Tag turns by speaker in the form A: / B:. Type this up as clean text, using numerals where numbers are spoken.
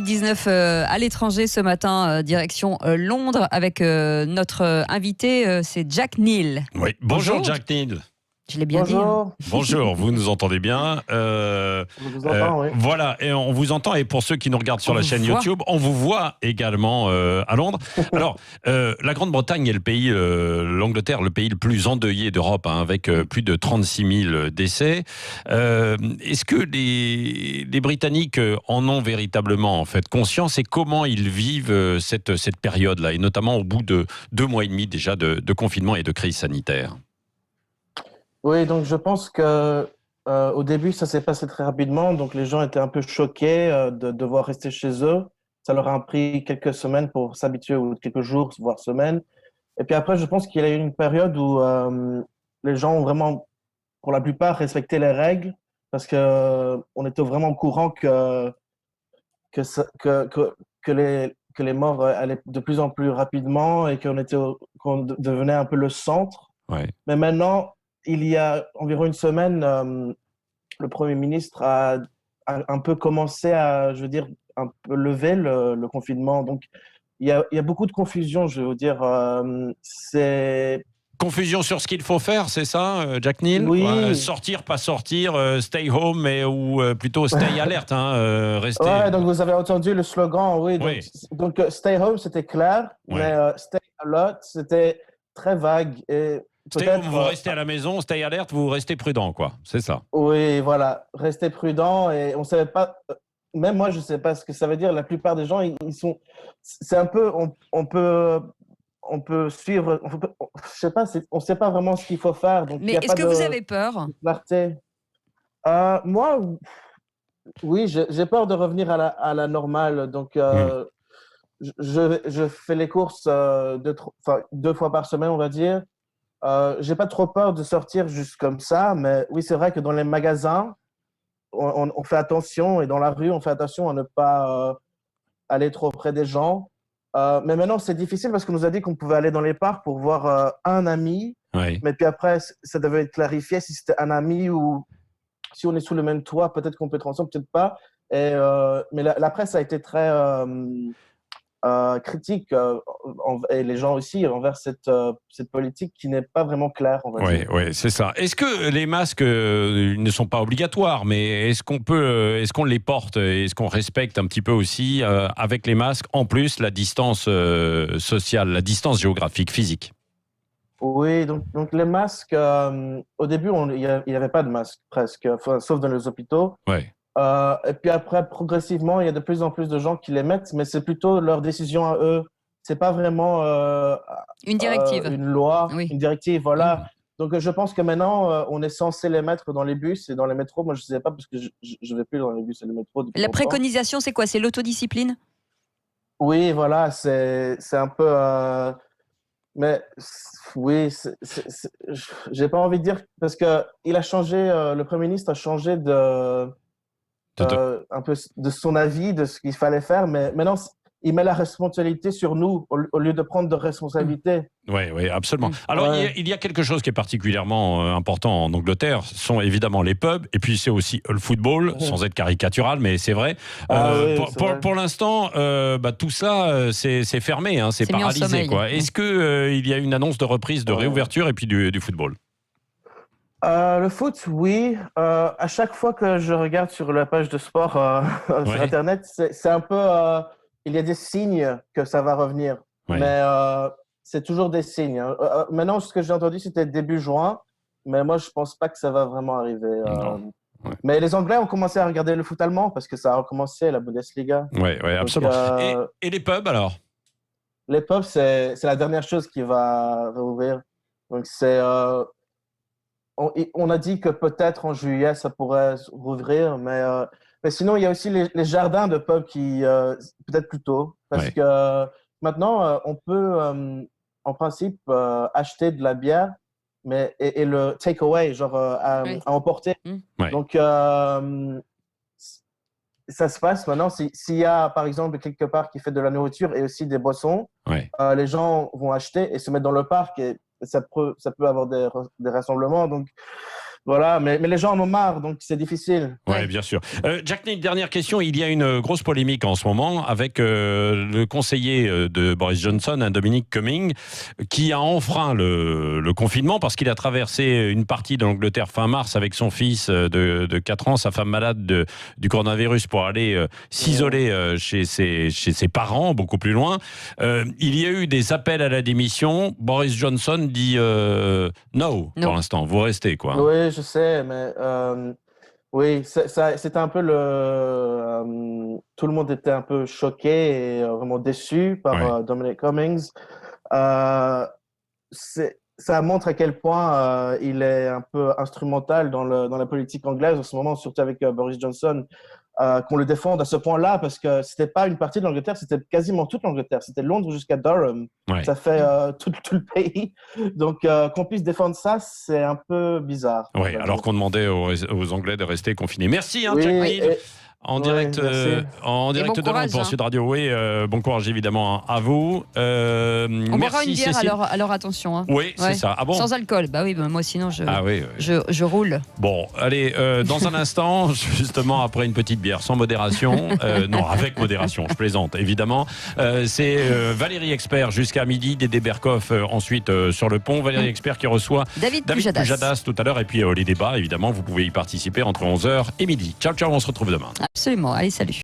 A: Covid-19 à l'étranger ce matin, direction Londres, avec notre invité, c'est Jack Neal.
B: Oui, bonjour Jack Neal.
A: Je l'ai bien dit.
B: Bonjour, vous nous entendez bien.
C: Je vous entends, oui.
B: Voilà, et on vous entend. Et pour ceux qui nous regardent sur la chaîne YouTube, on vous voit également à Londres. Alors, la Grande-Bretagne est le pays, l'Angleterre, le pays le plus endeuillé d'Europe, hein, avec plus de 36 000 décès. Est-ce que les Britanniques en ont véritablement en fait conscience et comment ils vivent cette période-là, et notamment au bout de 2 mois et demi déjà de confinement et de crise sanitaire?
C: Oui, donc je pense que au début, ça s'est passé très rapidement. Donc les gens étaient un peu choqués de devoir rester chez eux. Ça leur a pris quelques semaines pour s'habituer, ou quelques jours, voire semaines. Et puis après, je pense qu'il y a eu une période où les gens ont vraiment, pour la plupart, respecté les règles parce que on était vraiment au courant que, ça- que les morts allaient de plus en plus rapidement et qu'on devenait un peu le centre.
B: Ouais.
C: Mais maintenant, il y a environ une semaine, le Premier ministre a un peu commencé à, je veux dire, un peu lever le confinement. Donc, il y a beaucoup de confusion, je veux dire.
B: Confusion sur ce qu'il faut faire, c'est ça, Jack Neal?
C: Oui.
B: Sortir, pas sortir, stay home, ou plutôt stay alert, hein, rester...
C: Ouais, donc vous avez entendu le slogan, oui. Donc stay home, c'était clair, mais stay alert, c'était très vague. Et
B: stay home, vous restez à la maison, stay alert, vous restez prudent, quoi. C'est ça.
C: Oui, voilà. Restez prudent, et on savait pas, même moi, je sais pas ce que ça veut dire. La plupart des gens, ils sont, c'est un peu, on peut suivre, je sais pas, on sait pas vraiment ce qu'il faut faire. Donc,
A: mais est-ce que vous avez peur?
C: Moi, oui, j'ai peur de revenir à la normale. Donc, je fais les courses 2 fois par semaine, on va dire. J'ai pas trop peur de sortir juste comme ça, mais oui, c'est vrai que dans les magasins, on fait attention, et dans la rue, on fait attention à ne pas aller trop près des gens. Mais maintenant, c'est difficile parce qu'on nous a dit qu'on pouvait aller dans les parcs pour voir un ami.
B: Oui.
C: Mais puis après, ça devait être clarifié si c'était un ami ou si on est sous le même toit, peut-être qu'on peut être ensemble, peut-être pas. Mais la presse a été très critique, et les gens aussi, envers cette politique qui n'est pas vraiment claire, on va dire.
B: Oui, c'est ça. Est-ce que les masques ne sont pas obligatoires, mais est-ce qu'on les porte, est-ce qu'on respecte un petit peu aussi avec les masques, en plus la distance sociale, la distance géographique, physique?
C: Oui, donc les masques, au début, il n'y avait pas de masques presque, sauf dans les hôpitaux.
B: Ouais.
C: Et puis après, progressivement, il y a de plus en plus de gens qui les mettent, mais c'est plutôt leur décision à eux. C'est pas vraiment
A: une directive,
C: une loi,
A: oui.
C: Une directive, voilà. Donc je pense que maintenant, on est censé les mettre dans les bus et dans les métros. Moi, je ne sais pas parce que je vais plus dans les bus et les métros depuis longtemps.
A: Préconisation, c'est quoi? C'est l'autodiscipline?
C: Oui, voilà, c'est un peu... mais oui, j'ai pas envie de dire, parce que il a changé, le Premier ministre a changé un peu de son avis, de ce qu'il fallait faire, mais maintenant, il met la responsabilité sur nous au lieu de prendre de responsabilité.
B: Oui, absolument. Alors, il y a quelque chose qui est particulièrement important en Angleterre, ce sont évidemment les pubs, et puis c'est aussi le football, sans être caricatural, mais c'est vrai. Pour l'instant, tout ça, c'est fermé, hein, c'est paralysé, quoi. Est-ce qu'il y a une annonce de reprise, de réouverture, et puis du football?
C: Le foot, oui. À chaque fois que je regarde sur la page de sport sur Internet, c'est un peu... il y a des signes que ça va revenir. Mais c'est toujours des signes. Maintenant, ce que j'ai entendu, c'était début juin. Mais moi, je pense pas que ça va vraiment arriver. Mais les Anglais ont commencé à regarder le foot allemand parce que ça a recommencé, la Bundesliga.
B: Oui, absolument. Et les pubs, alors?
C: Les pubs, c'est la dernière chose qui va rouvrir. Donc, c'est... on a dit que peut-être en juillet, ça pourrait rouvrir, mais sinon, il y a aussi les jardins de pubs qui, peut-être plus tôt, parce que maintenant, on peut, en principe, acheter de la bière, mais, et le take-away, genre à emporter. Donc, ça se passe maintenant. S'il y a, par exemple, quelque part qui fait de la nourriture et aussi des boissons, les gens vont acheter et se mettre dans le parc, et ça peut avoir des rassemblements. Donc Voilà, mais les gens en ont marre, donc c'est difficile.
B: Ouais, bien sûr. Jack Nick, dernière question. Il y a une grosse polémique en ce moment avec le conseiller de Boris Johnson, Dominic Cumming, qui a enfreint le confinement parce qu'il a traversé une partie de l'Angleterre fin mars avec son fils de 4 ans, sa femme malade du coronavirus, pour aller s'isoler chez ses parents, beaucoup plus loin. Il y a eu des appels à la démission. Boris Johnson dit no pour l'instant. Vous restez, quoi.
C: Oui, je sais, mais oui, c'était un peu tout le monde était un peu choqué et vraiment déçu par Dominic Cummings. Ça montre à quel point il est un peu instrumental dans la politique anglaise en ce moment, surtout avec Boris Johnson. Qu'on le défende à ce point-là, parce que c'était pas une partie de l'Angleterre, c'était quasiment toute l'Angleterre. C'était Londres jusqu'à Durham.
B: Ouais.
C: Ça fait tout le pays. Donc, qu'on puisse défendre ça, c'est un peu bizarre.
B: Oui, alors qu'on demandait aux Anglais de rester confinés. Merci,
C: oui,
B: Jack Neal. En direct de Londres pour Sud Radio. Oui, bon courage évidemment à vous.
A: On boira une bière alors attention. Hein.
B: Oui, c'est ça. Ah bon ?
A: Sans alcool. Bah oui, moi sinon
B: je
A: roule.
B: Bon, allez, dans un instant, justement après une petite bière, sans modération, non, avec modération, je plaisante évidemment. C'est Valérie Expert jusqu'à midi, Dédé Berkoff ensuite sur le pont. Valérie Expert qui reçoit
A: David Pujadas
B: tout à l'heure. Et puis les débats, évidemment, vous pouvez y participer entre 11h et midi. Ciao, ciao, on se retrouve demain.
A: Absolument, allez, salut.